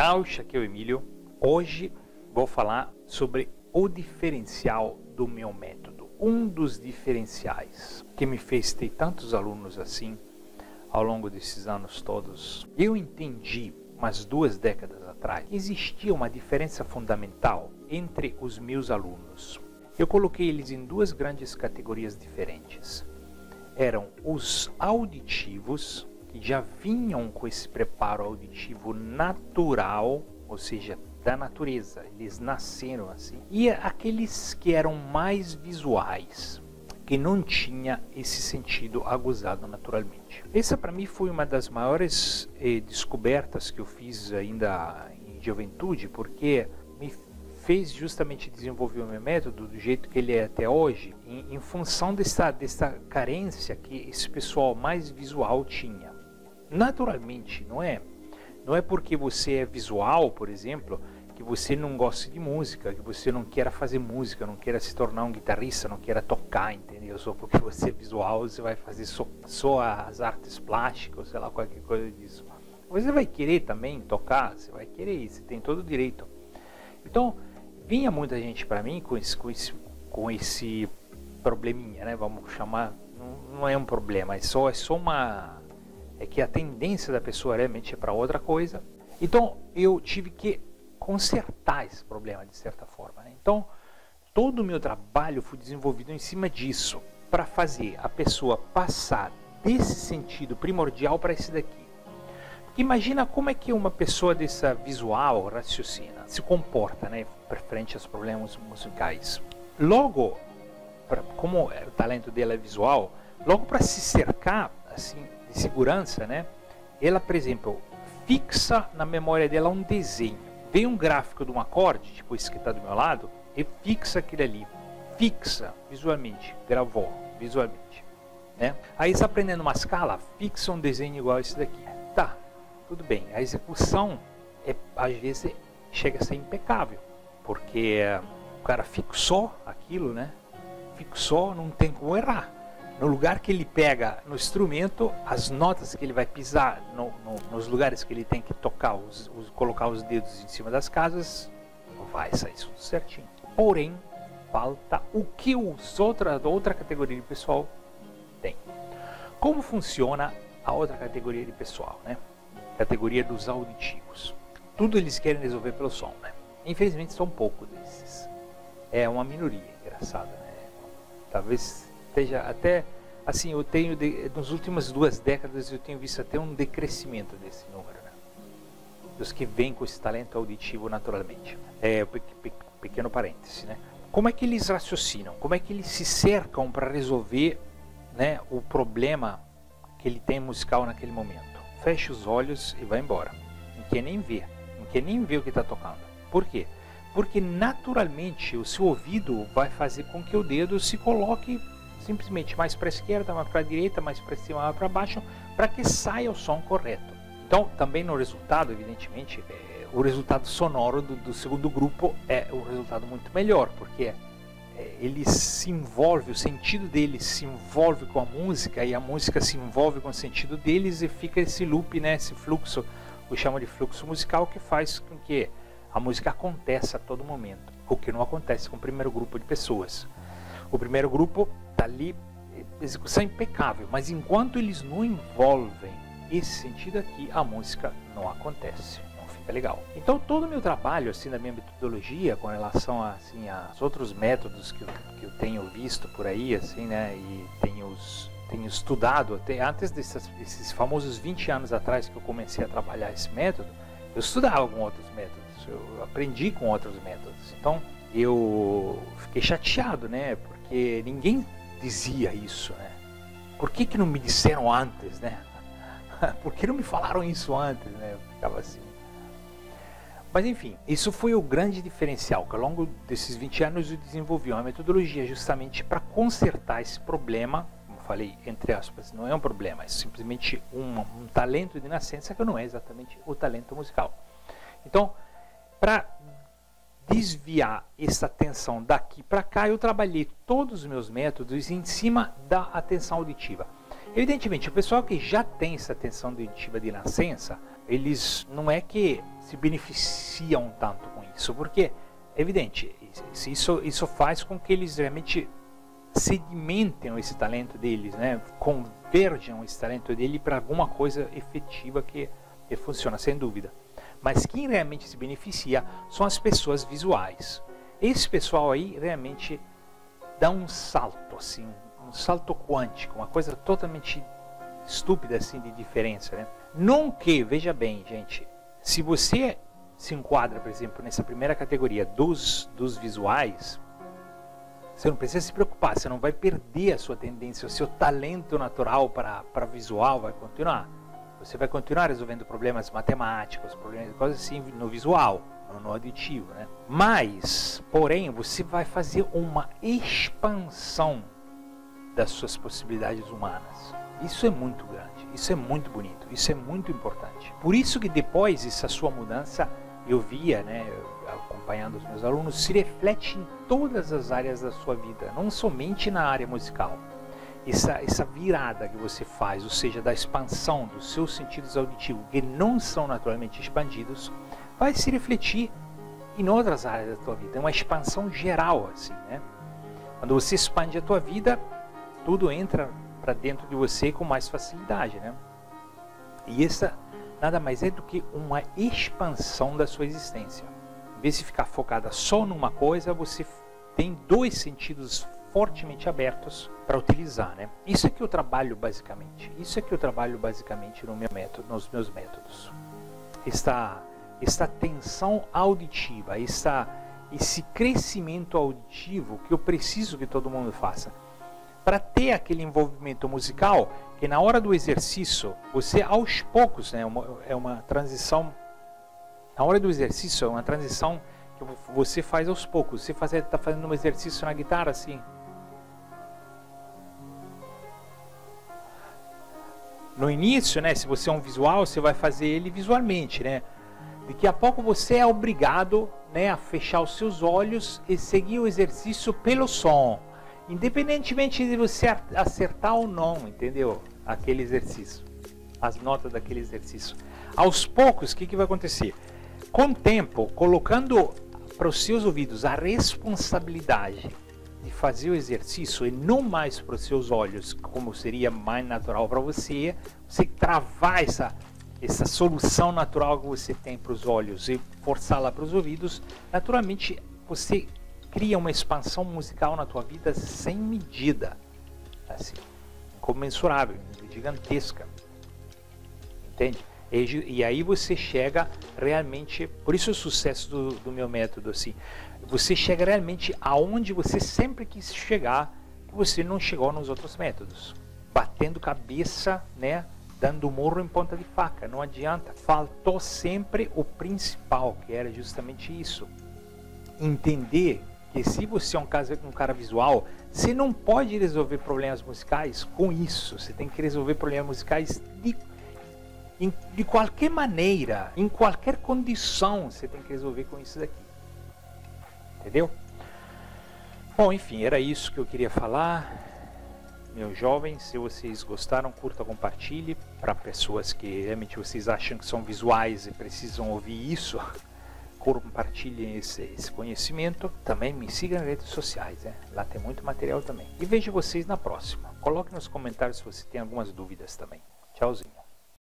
Auxa, aqui é o Emílio. Hoje vou falar sobre o diferencial do meu método. Um dos diferenciais que me fez ter tantos alunos assim ao longo desses anos todos. Eu entendi, umas 2 décadas atrás, que existia uma diferença fundamental entre os meus alunos. Eu coloquei eles em 2 grandes categorias diferentes. Eram os auditivos, que já vinham com esse preparo auditivo natural, ou seja, da natureza, eles nasceram assim, e aqueles que eram mais visuais, que não tinha esse sentido aguzado naturalmente. Essa para mim foi uma das maiores descobertas que eu fiz ainda em juventude, porque me fez justamente desenvolver o meu método do jeito que ele é até hoje, em função dessa carência que esse pessoal mais visual tinha. Naturalmente, não é porque você é visual, por exemplo, que você não gosta de música, que você não queira fazer música, não queira se tornar um guitarrista, não queira tocar, entendeu? Só porque você é visual, você vai fazer só as artes plásticas, sei lá, qualquer coisa disso. Você vai querer também tocar, você vai querer, você tem todo o direito. Então, vinha muita gente para mim com esse probleminha, né? Vamos chamar, não é um problema, é só uma... É que a tendência da pessoa realmente é para outra coisa. Então, eu tive que consertar esse problema de certa forma, né? Então, todo o meu trabalho foi desenvolvido em cima disso, para fazer a pessoa passar desse sentido primordial para esse daqui. Porque imagina como é que uma pessoa dessa visual raciocina, se comporta, né, frente aos problemas musicais. Logo, como o talento dela é visual, logo para se cercar assim de segurança, né? Ela, por exemplo, fixa na memória dela um desenho. Vem um gráfico de um acorde, tipo esse que está do meu lado, e fixa aquele ali. Fixa visualmente, gravou visualmente, né? Aí está aprendendo uma escala, fixa um desenho igual a esse daqui. Tá, tudo bem. A execução, às vezes, chega a ser impecável, porque o cara fixou aquilo, né? Fixou, não tem como errar. No lugar que ele pega no instrumento, as notas que ele vai pisar nos lugares que ele tem que tocar, colocar os dedos em cima das casas, vai sair tudo certinho. Porém, falta o que outra categoria de pessoal tem. Como funciona a outra categoria de pessoal, né? Categoria dos auditivos. Tudo eles querem resolver pelo som, né? Infelizmente são poucos desses. É uma minoria, engraçada, né? Talvez seja até assim, eu tenho nas últimas 2 décadas eu tenho visto até um decrescimento desse número, né? Dos que vêm com esse talento auditivo naturalmente. Pequeno parêntese, né? Como é que eles raciocinam? Como é que eles se cercam para resolver, né, o problema que ele tem musical naquele momento? Fecha os olhos e vai embora. Não quer nem ver o que está tocando. Por quê? Porque naturalmente o seu ouvido vai fazer com que o dedo se coloque simplesmente mais para a esquerda, mais para a direita, mais para cima, mais para baixo, para que saia o som correto. Então, também no resultado, evidentemente, o resultado sonoro do segundo grupo é um resultado muito melhor, porque ele se envolve, o sentido deles se envolve com a música e a música se envolve com o sentido deles e fica esse loop, né, esse fluxo, eu chamo de fluxo musical, que faz com que a música aconteça a todo momento, o que não acontece com o primeiro grupo de pessoas. O primeiro grupo está ali, execução impecável, mas enquanto eles não envolvem esse sentido aqui, a música não acontece, não fica legal. Então todo o meu trabalho, assim, da minha metodologia, com relação a, assim, aos outros métodos que eu tenho visto por aí, assim, né, e tenho estudado, até antes desses famosos 20 anos atrás que eu comecei a trabalhar esse método, eu estudava com outros métodos, eu aprendi com outros métodos. Então eu fiquei chateado, né, porque ninguém dizia isso, né? Por que não me disseram antes, né? Por que não me falaram isso antes, né? Eu ficava assim. Mas enfim, isso foi o grande diferencial, que ao longo desses 20 anos eu desenvolvi uma metodologia justamente para consertar esse problema, como falei, entre aspas, não é um problema, é simplesmente um talento de nascença que não é exatamente o talento musical. Então, para desviar essa atenção daqui para cá, eu trabalhei todos os meus métodos em cima da atenção auditiva. Evidentemente, o pessoal que já tem essa atenção auditiva de nascença eles não é que se beneficiam tanto com isso, porque é evidente, isso faz com que eles realmente sedimentem esse talento deles, né? Converjam esse talento dele para alguma coisa efetiva que funciona, sem dúvida. Mas quem realmente se beneficia são as pessoas visuais. Esse pessoal aí realmente dá um salto, assim, um salto quântico, uma coisa totalmente estúpida assim de diferença, né? Não que, veja bem, gente, se você se enquadra, por exemplo, nessa primeira categoria dos visuais, você não precisa se preocupar, você não vai perder a sua tendência, o seu talento natural para visual vai continuar. Você vai continuar resolvendo problemas matemáticos, problemas, coisas assim no visual, no auditivo, né? Mas, porém, você vai fazer uma expansão das suas possibilidades humanas. Isso é muito grande, isso é muito bonito, isso é muito importante. Por isso que depois essa sua mudança, eu via, né, acompanhando os meus alunos, se reflete em todas as áreas da sua vida, não somente na área musical. Essa virada que você faz, ou seja, da expansão dos seus sentidos auditivos, que não são naturalmente expandidos, vai se refletir em outras áreas da tua vida. É uma expansão geral, assim, né? Quando você expande a tua vida, tudo entra para dentro de você com mais facilidade, né? E essa nada mais é do que uma expansão da sua existência. Em vez de ficar focada só numa coisa, você tem dois sentidos fortemente abertos para utilizar, né? Isso é que eu trabalho basicamente. Isso é que eu trabalho basicamente no meu método, nos meus métodos. Esta tensão auditiva, esse crescimento auditivo que eu preciso que todo mundo faça. Para ter aquele envolvimento musical, que na hora do exercício, você aos poucos, né, é uma transição, na hora do exercício é uma transição que você faz aos poucos. Você está fazendo um exercício na guitarra assim. No início, né, se você é um visual, você vai fazer ele visualmente, né? Daqui a pouco você é obrigado, né, a fechar os seus olhos e seguir o exercício pelo som. Independentemente de você acertar ou não, entendeu? Aquele exercício, as notas daquele exercício. Aos poucos, o que vai acontecer? Com o tempo, colocando para os seus ouvidos a responsabilidade de fazer o exercício e não mais para os seus olhos, como seria mais natural para você travar essa solução natural que você tem para os olhos e forçá-la para os ouvidos, naturalmente você cria uma expansão musical na tua vida sem medida, assim, incomensurável, gigantesca, entende? E aí você chega realmente, por isso o sucesso do meu método, assim, você chega realmente aonde você sempre quis chegar, que você não chegou nos outros métodos, batendo cabeça, né, dando murro em ponta de faca, não adianta, faltou sempre o principal, que era justamente isso, entender que se você é um cara visual, você não pode resolver problemas musicais com isso. Você tem que resolver problemas musicais de qualquer maneira, em qualquer condição, você tem que resolver com isso daqui. Entendeu? Bom, enfim, era isso que eu queria falar. Meus jovens, se vocês gostaram, curta, compartilhe. Para pessoas que realmente vocês acham que são visuais e precisam ouvir isso, compartilhem esse conhecimento. Também me sigam nas redes sociais, né? Lá tem muito material também. E vejo vocês na próxima. Coloque nos comentários se você tem algumas dúvidas também. Tchauzinho.